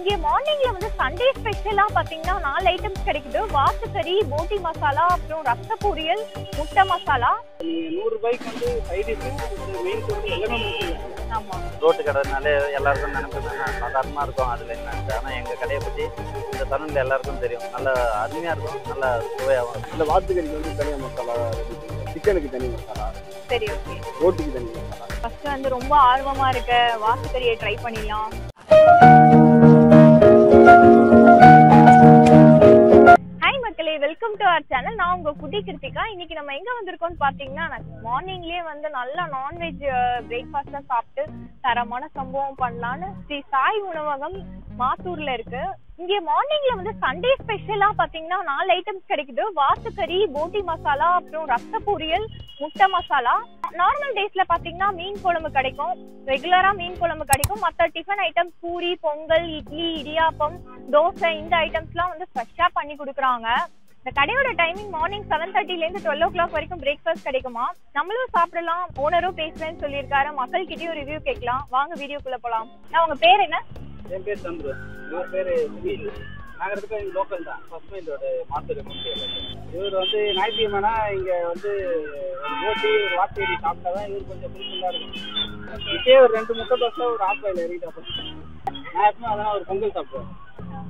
இங்கே மார்னிங்ல வந்து சண்டே ஸ்பெஷலா பாத்தீங்கன்னா 4 ஐட்டம்ஸ் கிடைக்குது. வாத்துக்கறி, போட்டி மசாலா, அப்புறம் ரத்த பொரியல், முட்டை மசாலா. நீங்க 100 ரூபாய்க்கு வந்து சைட் டிஷ் மெயின் கோர்ஸ் எல்லாமே முடிச்சிடலாம். ஆமா, ரோட்டு கடைனாலே எல்லாருக்கும் நினைப்பது சாதாரணமாக இருக்கும். அதில் என்ன ஆனால் எங்கள் கடையை பற்றி இந்த சலூனில் எல்லாருக்கும் தெரியும். நல்லா அருமையாக இருக்கும், நல்லா சுவையாகவும் இருக்கும். இந்த வாத்துக்கறிக்கு வந்து தனியாக மசாலா, சிக்கனுக்கு தனி மசாலா, சரி ஓகே. ரோட்டிக்கு தனி மசாலா. ஃபர்ஸ்ட் வந்து ரொம்ப ஆர்வமா இருக்க வாத்துக்கறியை ட்ரை பண்ணிடலாம். ஹாய் மக்களே, வெல்கம் டு அவர் சேனல். நான் உங்க குட்டி கிருத்திகா. இன்னைக்கு நம்ம எங்க வந்திருக்கோம்னு பாத்தீங்கன்னா, மார்னிங்லயே வந்து நல்லா நான்வெஜ் பிரேக்ஃபாஸ்ட் சாப்பிட்டு தரமான சம்பவம் பண்ணலான்னு ஸ்ரீ சாய் உணவகம் மாத்தூர்ல இருக்கு. இங்க மார்னிங்ல வந்து சண்டே ஸ்பெஷலா பாத்தீங்கன்னா 4 ஐட்டம்ஸ் கிடைக்குது. வாத்துக்கறி, போட்டி மசாலா, அப்புறம் ரத்த பொரியல், முட்டை மசாலா. நார்மல் டேஸ்ல பாத்தீங்கன்னா மீன் குழம்பு கிடைக்கும், ரெகுலரா மீன் குழம்பு கிடைக்கும். மத்த டிஃபன் ஐட்டம்ஸ் பூரி, பொங்கல், இட்லி, இடியாப்பம், தோசை, இந்த ஐட்டம்ஸ்லாம் வந்து ஃப்ரெஷ்ஷா பண்ணி கொடுக்குறாங்க. இந்த கடையோட டைமிங் மார்னிங் 7:30ல இருந்து 12 o'clock வரைக்கும் பிரேக்ஃபாஸ்ட் கிடைக்குமா. நம்மளும் சாப்பிடலாம். ஓனரும் பேசுறேன்னு சொல்லியிருக்காரு. மக்கள் கிட்டயும் ரிவ்யூ கேட்கலாம். வாங்க வீடியோக்குள்ள போலாம். நான் உங்க பேர் என்ன? என் பேர் சந்துரு, இவர் பேர் சுபீல். நாங்கள் இருக்க இங்கே லோக்கல் தான், ஃபர்ஸ்ட் மைலோட மாத்தூர் முக்கியம். இவர் வந்து ஞாயிற்றுக்கிழமைனா இங்கே வந்து ஒரு போட்டி, ஒரு வாத்துக்கறி சாப்பிட்டா தான் இவர் கொஞ்சம் ஃபுல்ஃபுல்லாக இருக்கும். இதே ஒரு 2 முட்டை தோசை, ஒரு ஆஃப் பாயில் இறங்கிட்டு நான் எப்பவுமே அதெல்லாம் ஒரு பொங்கல் சாப்பிடுவேன்.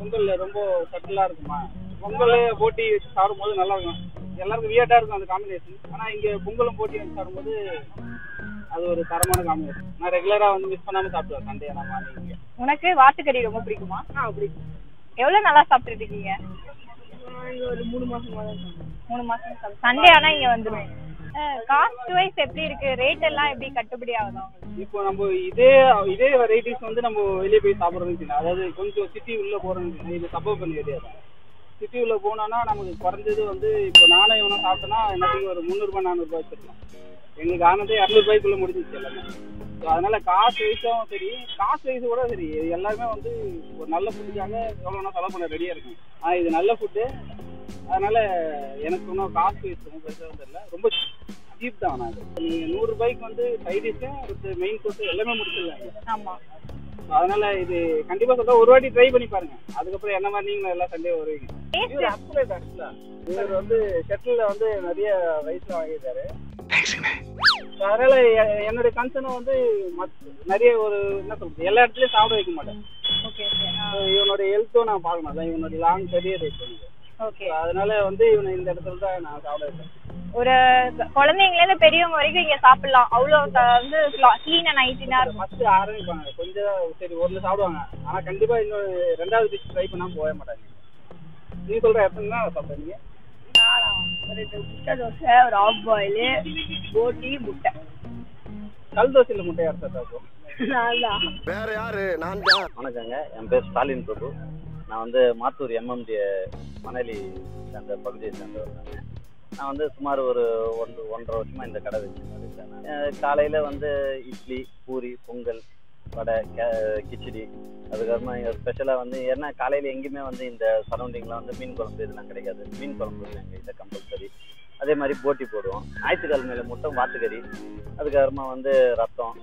பொங்கல் ரொம்ப சட்டிலாக இருக்குமா, பொங்கல் போட்டி வச்சு சாப்பிடும்போது நல்லா இருக்கும். எல்லாருக்கும் வியர்டாக இருக்கும் அந்த காம்பினேஷன். ஆனால் இங்கே பொங்கலும் போட்டி வச்சு சாப்பிடும்போது அது ஒரு தரமான காம்பினேஷன். நான் ரெகுலராக வந்து மிஸ் பண்ணாமல் சாப்பிடுவேன் சண்டே. நான் மார்னிங். உனக்கு வாத்துக்கறி ரொம்ப பிடிக்குமா? பிடிக்கும். எவ்வளவு நல்லா சாப்பிட்டு இருக்கீங்க? ஒரு 3 மாசமா தான். 3 மாசம். சண்டே ஆனா இங்க வந்துடும். காஸ்ட் வைஸ் எப்படி இருக்கு? ரேட் எல்லாம் எப்படி கட்டுப்படி ஆகுதா? இப்போ நம்ம இதே வெரைட்டிஸ் வந்து நம்ம வெளியே போய் சாப்பிட்றோம்னு, அதாவது கொஞ்சம் சிட்டி உள்ள போறோம்னு, இது சப்போர்ட் பண்ண ஏரியா தான். சிட்டி உள்ள போனோம்னா நமக்கு குறைஞ்சது வந்து இப்போ நானே இவனை சாப்பிட்டோன்னா எனக்கு ஒரு 300 400 ரூபாய் வச்சிருக்கோம். எங்களுக்கு ஆனதே 200 ரூபாய்க்குள்ள முடிஞ்சிச்சு எல்லாமே. ஸோ அதனால காஸ்ட் வைஸும் சரி, காஸ்ட் வைஸ் கூட சரி, எல்லாருமே வந்து ஒரு நல்ல ஃபுட்டுக்காக எவ்வளோனா செலவு பண்ண ரெடியாக இருக்கும். ஆனால் இது நல்ல ஃபுட்டு, அதனால எனக்கு ஒன்றும் காஸ்ட் வைஸ் ரொம்ப பெருசாக தெரியல, ரொம்ப சீப் தான். ஆனால் நீங்கள் 100 ரூபாய்க்கு வந்து சைட் டிஷ்ஷு மெயின் கோர்ஸ் எல்லாமே முடிச்சிடலாங்க. ஆமாம். அதனால இது கண்டிப்பாக சொல்கிறேன், ஒரு வாட்டி ட்ரை பண்ணி பாருங்க. அதுக்கப்புறம் என்ன மாதிரி நீங்களும் எல்லாம் சண்டே வருவீங்க. இவர் வந்து ஷட்டில் வந்து நிறைய வயசுல வாங்கியிருக்காரு. அதனால என்னுடைய கன்சர்னும் வந்து நிறைய ஒரு என்ன சொல்றது, எல்லா இடத்துலயும் சாப்பிட வைக்க மாட்டேன். இவனுடைய ஹெல்த்தும் நான் பார்க்கணும், அதான் இவனுடைய லாங் கரியர் இருக்கு. அதனால வந்து இவனை இந்த இடத்துல தான் நான் சாப்பிட வைப்பேன். ஒரு குழந்தைங்கள இருந்து பெரியவங்க வரைக்கும் இங்க சாப்பிடலாம். அவ்வளவு வந்து கிளீன் அண்ட் ஹைஜீனா இருக்கும். ஃபர்ஸ்ட் ஆரம்பிப்பாங்க கொஞ்சம், சரி ஒன்று சாப்பிடுவாங்க. ஆனா கண்டிப்பா இன்னொரு 2வது டிஷ் ட்ரை பண்ணாம போக மாட்டாங்க. நீ சொல்ற எப்படின்னா சாப்பிடுறீங்க? ஒரு முட்டை தோசை, ஒரு ஆஃப் பாயில், போட்டி, முட்டை. கல் தோசையில் முட்டை யார் சாப்பிடும்? வேற யாரு? நான் தான். வணக்கங்க, என் பேர் ஸ்டாலின் பிரபு. நான் வந்து மாத்தூர் எம்எம்டி மணலி அந்த பகுதியை சேர்ந்தவர். நான் வந்து சுமார் ஒரு 1.5 வருஷமா இந்த கடை வச்சுருக்கேன். காலையில் வந்து இட்லி, பூரி, பொங்கல், வடை, கிச்சடி. அதுக்கப்புறமா இங்கே ஸ்பெஷலாக வந்து ஏன்னா காலையில் எங்கேயுமே வந்து இந்த சரௌண்டிங்கில் வந்து மீன் குழம்பு இதெல்லாம் கிடைக்காது. மீன் குழம்பு எங்கள் இதை கம்பல்சரி. அதே மாதிரி போட்டி போடுவோம். ஞாயிற்றுக்கிழமையில மட்டும் வாத்துக்கறி, அதுக்கப்புறமா வந்து ரத்தம்,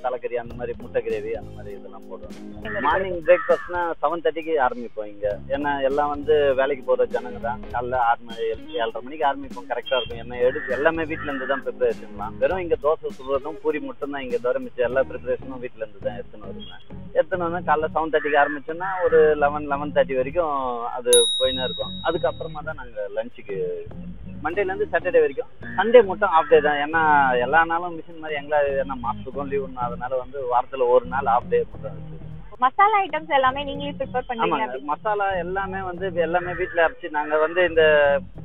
தலைக்கறி, அந்த மாதிரி முட்டை கிரேவி, அந்த மாதிரி இதெல்லாம் போடுவோம். மார்னிங் பிரேக்ஃபாஸ்ட்னா 7:30க்கு ஆரம்பிப்போம் இங்கே. ஏன்னா எல்லாம் வந்து வேலைக்கு போகிற ஜனங்க தான். காலைல 7:30 மணிக்கு ஆரம்பிப்போம். கரெக்டாக இருக்கும். என்ன எல்லாமே வீட்டிலேருந்து தான் ப்ரிப்பரேஷன்லாம். வெறும் இங்கே தோசை சுடுறதும் பூரி மட்டும் தான் இங்கே தவிர மிச்சம் எல்லா ப்ரிப்பரேஷனும் வீட்டிலேருந்து தான் எடுத்துன்னு வருவேன். எடுத்துன்னு வந்து காலைல 7:30க்கு ஆரம்பிச்சோன்னா ஒரு 11-11:30 வரைக்கும் அது போயின்னு இருக்கும். அதுக்கப்புறமா தான் நாங்கள் லஞ்சுக்கு மண்டேலேருந்து சாட்டர்டே வரைக்கும். சண்டே மட்டும் ஆஃப் டே தான். ஏன்னா எல்லா நாளும் மிஷின் மாதிரி எங்களை ஏன்னா மாதத்துக்கும் லீவ், அதனால வந்து வாரத்தில் ஒரு நாள் ஆஃப் டே மட்டும் இருக்கு. மசாலா ஐட்டம்ஸ் எல்லாமே நீங்களே ப்ரிப்பேர் பண்ணுவீங்க? ஆமாங்க, மசாலா எல்லாமே வந்து எல்லாமே வீட்டில் அரைச்சி நாங்கள் வந்து இந்த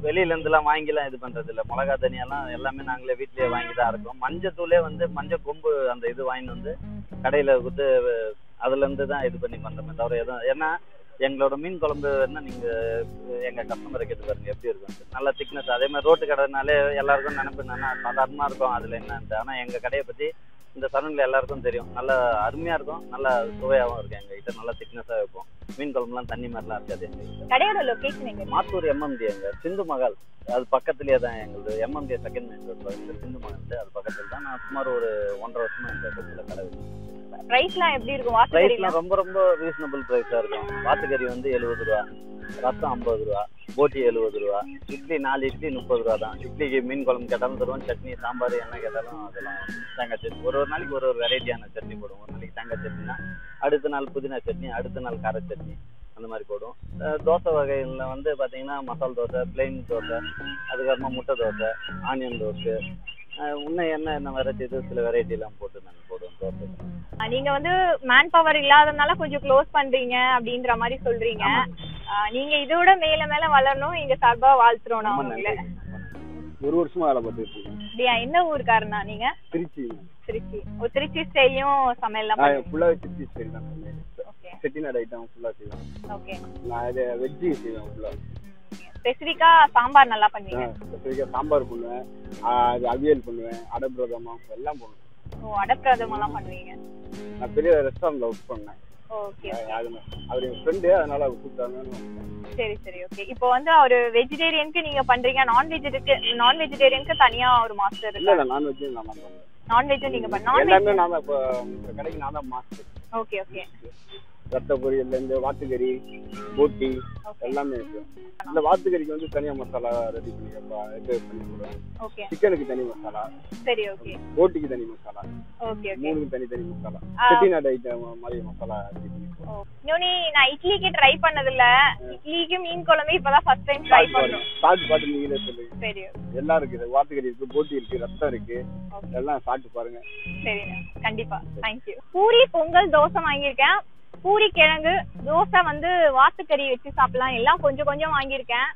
வெளியிலேருந்துலாம் வாங்கிலாம் இது பண்ணுறது இல்லை. மிளகா தனியெல்லாம் எல்லாமே நாங்களே வீட்டிலேயே வாங்கி தான் இருக்கோம். மஞ்சத்தூளே வந்து மஞ்சள் கொம்பு அந்த இது வாங்கிட்டு வந்து கடையில் கொடுத்து அதுலேருந்து தான் இது பண்ணி பண்ணுறோமே தவிர எதுவும். ஏன்னா எங்களோட மீன் குழம்பு என்ன நீங்கள் எங்கள் கஸ்டமரை கேட்டு பாருங்க எப்படி இருக்கும். நல்லா திக்னஸ். அதே மாதிரி ரோட்டு கடைனாலே எல்லாருக்கும் நினைப்பு என்னன்னா சாதாரணமாக இருக்கும் அதில் என்னன்ட்டு. ஆனால் எங்கள் கடையை பற்றி இந்த சலூனில் எல்லாருக்கும் தெரியும். நல்லா அருமையாக இருக்கும், நல்லா சுவையாகவும் இருக்கும். எங்ககிட்ட நல்லா திக்னஸாக வைப்போம். மீன் குழம்புலாம் தண்ணி மாதிரிலாம் இருக்காது. எங்ககிட்ட கடையோட லொகேஷன் எங்க? மாத்தூர் எம்எம்டி, எங்க சிந்து மகால் அது பக்கத்துலேயே தான் எங்களுக்கு. எம்எம்டி செகண்ட் மெயின் ரோட் சிந்து மகால் அது பக்கத்தில் தான். நான் சுமார் ஒரு 1.5 வருஷமா இந்த இடத்துல கடை வச்சு பிரைஸ்லாம் எப்படி இருக்கும் வாத்துக்கறி? பிரைஸ்லாம் ரொம்ப ரொம்ப ரீசனபிள் பிரைஸா இருக்கும். வாத்துக்கறி வந்து 70 ரூபா, ரசம் 50 ரூபா, போட்டி 70 ரூபா, இட்லி 4 இட்லி 30 ரூபா தான். இட்லிக்கு மீன் குழம்பு கேட்டாலும் தருவோம், சட்னி சாம்பார் என்ன கேட்டாலும் அதெல்லாம். தேங்காய் சட்னி ஒரு நாளைக்கு ஒரு வெரைட்டியான சட்னி போடுவோம். ஒரு நாளைக்கு தேங்காய் சட்னினா அடுத்த நாள் புதினா சட்னி, அடுத்த நாள் கார சட்னி, அந்த மாதிரி போடுவோம். தோசை வகைகளில் வந்து பார்த்தீங்கன்னா மசால் தோசை, பிளெயின் தோசை, அதுக்கப்புறமா முட்டை தோசை, ஆனியன் தோசை, இன்னும் என்ன வெரைட்டி இது சில வெரைட்டி எல்லாம் போட்டு நாங்கள் போடுவோம் தோசை. நீங்க வந்து மேன் பவர் இல்லாதனால கொஞ்சம் க்ளோஸ் பண்றீங்க அப்படின்ற மாதிரி சொல்றீங்க. நீங்க இதோட மேல மேல வளரணும், இங்க சார்பா வாழ்த்துறோம் நான் உங்களை. ஒரு வருஷமா வேலை பார்த்துட்டு இருக்கேன். அப்படியா? என்ன ஊருக்காரனா நீங்க? திருச்சி. திருச்சி. திருச்சி ஸ்டைலையும் சமையல்லாம் ஃபுல்லாவே திருச்சி ஸ்டைல் தான் சமையல். செட்டிநாடு ஐட்டம் ஃபுல்லா செய்வேன். ஓகே. நான் இது வெஜ்ஜி செய்வேன் ஃபுல்லா. ஸ்பெசிஃபிக்கா சாம்பார் நல்லா பண்ணுவீங்க? ஸ்பெசிஃபிக்கா சாம்பார் பண்ணுவேன், அது அவியல் பண்ணுவேன், அடப்பிரதமம் எல்லாம் பண்ணுவேன். ஓ, அடப்பிரதமம் எல்லாம் பண்ணுவீங்க. நான் பெரிய ரெஸ்டாரண்ட்ல ஒர்க் பண்ணேன். ஓகே. அவர் என் ஃப்ரெண்டு, அதனால அவர் கூப்பிட்டாங்க. சரி சரி ஓகே. இப்போ வந்து ஒரு வெஜிடேரியனுக்கு நீங்க பண்றீங்க, நான் வெஜிடேரியனுக்கு தனியா ஒரு மாஸ்டர் இருக்கு? இல்ல நான் வெஜ் நான் பண்றேன். நான்வெஜ் நீங்க பண்ண? எல்லாமே நான் தான். இப்ப கடைக்கு நான் தான் மாஸ்டர். Okay okay. ரத்த பொரியல்ல இருந்து வாத்துக்கறி, போட்டி எல்லாமே இருக்கு. இந்த வாத்துக்கறிக்கு வந்து தனியா மசாலா ரெடி பண்ணி போடுவேன். ஓகே. சிக்கனுக்கு தனி மசாலா. சரி ஓகே. போட்டிக்கு தனி மசாலா. Okay okay. மூணுக்கு தனி மசாலா. செட்டிநாடு ஐட்டம் மாதிரி மசாலா ரெடி பண்ணி போடுவோம். இன்னொன்னு நான் இட்லிக்கு ட்ரை பண்ணது இல்ல. இட்லிக்கு மீன் குழம்பு இப்பதான் ஃபர்ஸ்ட் டைம் ட்ரை பண்றோம். சாப்பிட்டு நீங்களே சொல்லுங்க. சரி. எல்லாம் இருக்கு, வாத்துக்கறி இருக்கு, போட்டி இருக்கு, ரத்தம் இருக்கு, எல்லாம் சாப்பிட்டு பாருங்க. சரிங்க, கண்டிப்பா. தேங்க்யூ. பூரி, பொங்கல், தோசை வாங்கியிருக்கேன். பூரி கிழங்கு, தோசை வந்து வாத்துக்கறி வச்சு சாப்பிடலாம், எல்லாம் கொஞ்சம் கொஞ்சம் வாங்கியிருக்கேன்.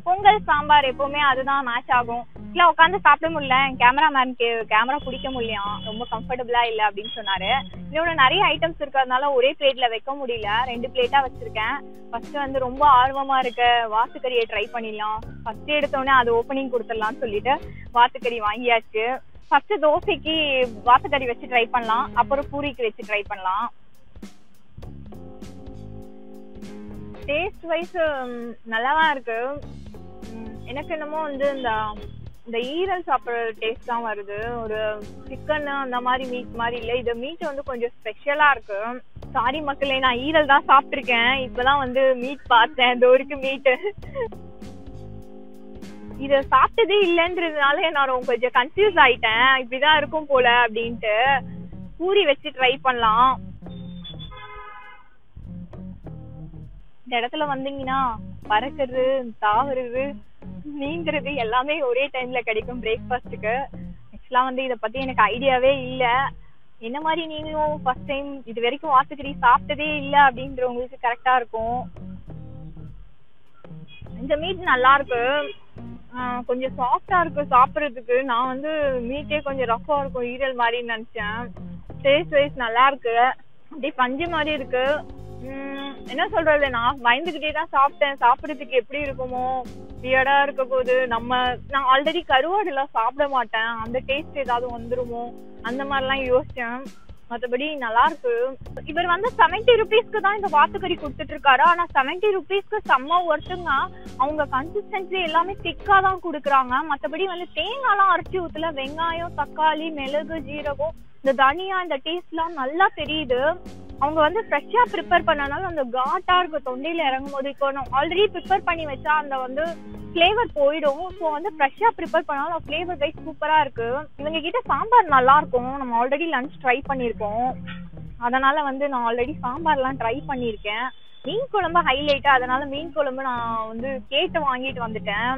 பொங்கல், சாம்பார் எப்பவுமே அதுதான் மேட்ச் ஆகும். இல்ல உட்காந்து சாப்பிட முடியல, கேமராமேனுக்கு கேமரா பிடிக்க முடியும், ரொம்ப கம்ஃபர்டபுளா இல்ல அப்படின்னு சொன்னாரு. இன்னொன்னு நிறைய ஐட்டம்ஸ் இருக்கிறதுனால ஒரே பிளேட்ல வைக்க முடியல, 2 பிளேட்டா வச்சிருக்கேன். ஃபர்ஸ்ட் வந்து ரொம்ப ஆர்வமா இருக்க வாத்துக்கறியை ட்ரை பண்ணிடலாம், ஃபர்ஸ்ட் எடுத்தோடனே அது ஓப்பனிங் கொடுத்துடலாம்னு சொல்லிட்டு வாத்துக்கறி வாங்கியாச்சு. ஃபர்ஸ்ட் தோசைக்கு வாத்துக்கறி வச்சு ட்ரை பண்ணலாம், அப்புறம் பூரிக்கு வச்சு ட்ரை பண்ணலாம். டேஸ்ட் வைஸ் நல்லாதான் இருக்கு. எனக்கு என்னமோ வந்து இந்த ஈரல் சாப்பிட்ற டேஸ்ட் தான் வருது, ஒரு சிக்கன் அந்த மாதிரி மீட் மாதிரி இல்லை. இது மீட் வந்து கொஞ்சம் ஸ்பெஷலா இருக்கு. சாரி மக்களே, நான் ஈரல் தான் சாப்பிட்டுருக்கேன், இப்பதான் வந்து மீட் பார்த்தேன். இந்த ஒரு மீட் இத சாப்பிட்டதே இல்லைன்றதுனால நான் கொஞ்சம் கன்ஃபியூஸ் ஆயிட்டேன், இப்படிதான் இருக்கும் போல அப்படின்ட்டு. பூரி வச்சு ட்ரை பண்ணலாம். இந்த இடத்துல வந்தீங்கன்னா பறக்கிறது, தாவறது, நீந்துறது எல்லாமே ஒரே டைம்ல கிடைக்கும் பிரேக்ஃபாஸ்ட்டுக்கு. ஆக்சுவலா வந்து இத பத்தி எனக்கு ஐடியாவே இல்ல. என்ன மாதிரி நீங்களும் ஃபர்ஸ்ட் டைம் இது வரைக்கும் வாத்துக்கறி சாப்பிட்டதே இல்ல அப்படின்றவங்களுக்கு கரெக்டா இருக்கும். இந்த மீட் நல்லா இருக்கு, கொஞ்சம் சாஃப்டா இருக்கு சாப்பிடுறதுக்கு. நான் வந்து மீட்டே கொஞ்சம் ரஃபா இருக்கும் ஈரல் மாதிரி நினைச்சேன். டேஸ்ட் வைஸ் நல்லா இருக்கு, அப்படியே பஞ்சு மாதிரி இருக்கு. என்ன சொல்றது, நான் பயந்துகிட்டே தான் சாப்பிட்டேன், சாப்பிடுறதுக்கு எப்படி இருக்குமோ, வியர்டா இருக்க போது. நான் ஆல்ரெடி கருவாடு எல்லாம் சாப்பிட மாட்டேன், அந்த டேஸ்ட் ஏதாவது வந்துருமோ அந்த மாதிரிலாம் யோசிச்சேன். மற்றபடி நல்லா இருக்கு. இவர் வந்து 70 rupeesக்கு தான் இந்த வாத்துக்கறி கொடுத்துட்டு இருக்காரு. ஆனா 70 rupeesக்கு செம்ம ஒர்த்துங்க. அவங்க கன்சிஸ்டன்சி எல்லாமே திக்கா தான் கொடுக்குறாங்க. மற்றபடி வந்து தேங்காய்லாம் அரைச்சி ஊத்துல, வெங்காயம், தக்காளி, மிளகு, ஜீரகம், இந்த தனியா, இந்த டேஸ்ட் எல்லாம் நல்லா தெரியுது. அவங்க வந்து ஃப்ரெஷ்ஷா ப்ரிப்பேர் பண்ணனால அந்த காட்டா இருக்கு தொண்டையில இறங்கும் போது. இப்போ ஆல்ரெடி ப்ரிப்பேர் பண்ணி வச்சா அந்த வந்து ஃபிளேவர் போயிடும். ஸோ வந்து ஃப்ரெஷ்ஷா ப்ரிப்பேர் பண்ணாலும் ஃபிளேவர் வைஸ் சூப்பரா இருக்கு. இவங்க கிட்ட சாம்பார் நல்லா இருக்கும், நம்ம ஆல்ரெடி லஞ்ச் ட்ரை பண்ணியிருக்கோம், அதனால வந்து நான் ஆல்ரெடி சாம்பார்லாம் ட்ரை பண்ணியிருக்கேன். மீன் குழம்பு ஹைலைட்டா, அதனால மீன் குழம்பு நான் வந்து கேட்டு வாங்கிட்டு வந்துட்டேன்.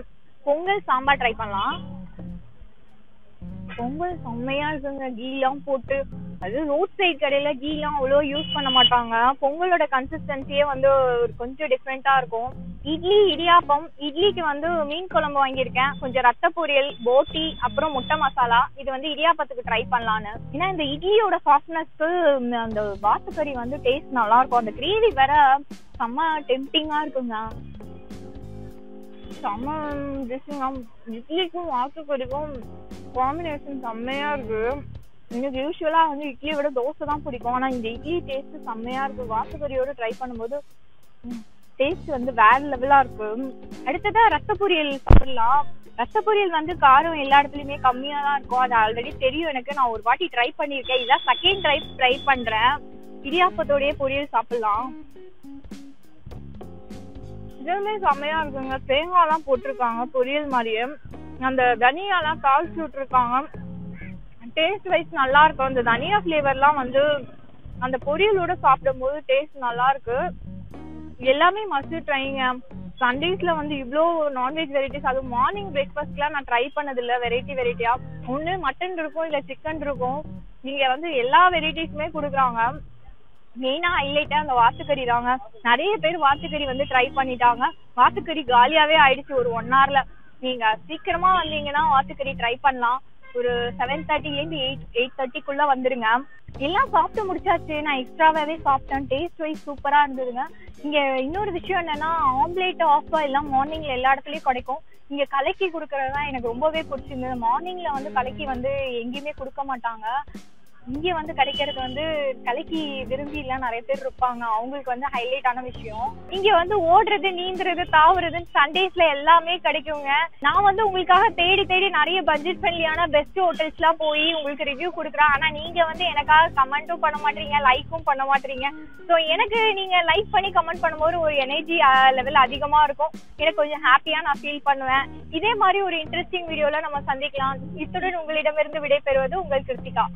பொங்கல், சாம்பார் ட்ரை பண்ணலாம். பொங்கல் செம்மையா இருக்குங்க, கீலாம் போட்டு. அது ரோட் சைட் கடையில கீலாம் அவ்வளோ யூஸ் பண்ண மாட்டாங்க. பொங்கலோட கன்சிஸ்டன்சியே வந்து கொஞ்சம் டிஃப்ரெண்டா இருக்கும். இட்லி, இடியாப்பம். இட்லிக்கு வந்து மீன் குழம்பு வாங்கியிருக்கேன், கொஞ்சம் ரத்த பொரியல், போட்டி, அப்புறம் முட்டை மசாலா. இது வந்து இடியாப்பத்துக்கு ட்ரை பண்ணலான்னு. ஏன்னா இந்த இட்லியோட சாஃப்ட்னஸ்க்கு அந்த வாத்துக்கறி வந்து டேஸ்ட் நல்லா இருக்கும். அந்த கிரேவி வேற செம்ம டெம்டிங்கா இருக்குங்க, செம்ம டிஷ்ஷுங்க. இட்லிக்கும் வாத்துக்கறிக்கும் காம்பினேஷன் செம்மையா இருக்கு. எனக்கு யூஸ்வலா வந்து இட்லியை விட தோசை தான் பிடிக்கும், ஆனா இந்த இட்லி டேஸ்ட் செம்மையா இருக்கு. வாத்துக்கறியோட ட்ரை பண்ணும்போது டேஸ்ட் வந்து வேற லெவலா இருக்கு. அடுத்ததா ரத்த பொரியல் சாப்பிடலாம். ரத்த பொரியல் வந்து காரம் எல்லா இடத்துலயுமே கம்மியா தான் இருக்கும். அது ஆல்ரெடி தெரியும் எனக்கு. நான் ஒரு வாட்டி ட்ரை பண்ணிருக்கேன். இதான் செகண்ட் ட்ரை பண்றேன். இடியாப்பத்தோடய பொரியல் சாப்பிடலாம். இதுவுமே செம்மையா இருக்குங்க. தேங்காய் எல்லாம் போட்டிருக்காங்க பொரியல் மாதிரியே. அந்த தனியாலாம் தாளிச்சு விட்டுருக்காங்க. டேஸ்ட் வைஸ் நல்லா இருக்கும். அந்த தனியா ஃபிளேவர்லாம் வந்து அந்த பொரியலோட சாப்பிடும் போது டேஸ்ட் நல்லா இருக்கு. எல்லாமே மஸ்ட் ட்ரைங்க. சண்டேஸ்ல வந்து இவ்வளோ நான்வெஜ் வெரைட்டிஸ், அதுவும் மார்னிங் பிரேக்ஃபாஸ்ட்லாம் நான் ட்ரை பண்ணதில்லை. வெரைட்டியா ஒன்று மட்டன் இருக்கும், இல்லை சிக்கன் இருக்கும். நீங்க வந்து எல்லா வெரைட்டிஸுமே கொடுக்குறாங்க. மெயினா ஹைலைட்டா அந்த வாத்துக்கறி தாங்க. நிறைய பேர் வாத்துக்கறி வந்து ட்ரை பண்ணிட்டாங்க. வாத்துக்கறி காலியாவே ஆயிடுச்சு ஒரு 1 hourல. நீங்க சீக்கிரமா வந்தீங்கன்னா வாத்துக்கறி ட்ரை பண்ணலாம். ஒரு 7:30 8:30 வந்துருங்க. எல்லாம் சாப்பிட்டு முடிச்சாச்சு. நான் எக்ஸ்ட்ராவே சாப்பிட்டேன். டேஸ்ட் வைஸ் சூப்பரா இருந்ததுங்க. இங்க இன்னொரு விஷயம் என்னன்னா, ஆம்லேட் ஆஃபா எல்லாம் மார்னிங்ல எல்லா இடத்துலயும் கிடைக்கும். இங்க கலக்கி கொடுக்கறதுதான் எனக்கு ரொம்பவே பிடிச்சிருந்தது. மார்னிங்ல வந்து கலக்கி வந்து எங்கேயுமே கொடுக்க மாட்டாங்க. இங்க வந்து கிடைக்கிறது வந்து கலக்கி விரும்பி எல்லாம் நிறைய பேர் இருப்பாங்க. அவங்களுக்கு வந்து ஹைலைட்டான விஷயம். இங்க வந்து ஓடுறது, நீந்துறது, தாவுறது சண்டேஸ்ல எல்லாமே கிடைக்குங்க. நான் வந்து உங்களுக்காக தேடி நிறைய பட்ஜெட் ஃப்ரெண்ட்லியான பெஸ்ட் ஹோட்டல்ஸ் எல்லாம் போய் உங்களுக்கு ரிவ்யூ கொடுக்குறேன். ஆனா நீங்க வந்து எனக்காக கமெண்ட்டும் பண்ண மாட்டீங்க, லைக்கும் பண்ண மாட்டீங்க. ஸோ எனக்கு நீங்க லைக் பண்ணி கமெண்ட் பண்ணும்போது ஒரு எனர்ஜி லெவல் அதிகமா இருக்கும். எனக்கு கொஞ்சம் ஹாப்பியா நான் ஃபீல் பண்ணுவேன். இதே மாதிரி ஒரு இன்ட்ரெஸ்டிங் வீடியோல நம்ம சந்திக்கலாம். இத்துடன் உங்களிடமிருந்து விடை பெறுவது உங்கள் கிருத்திகா.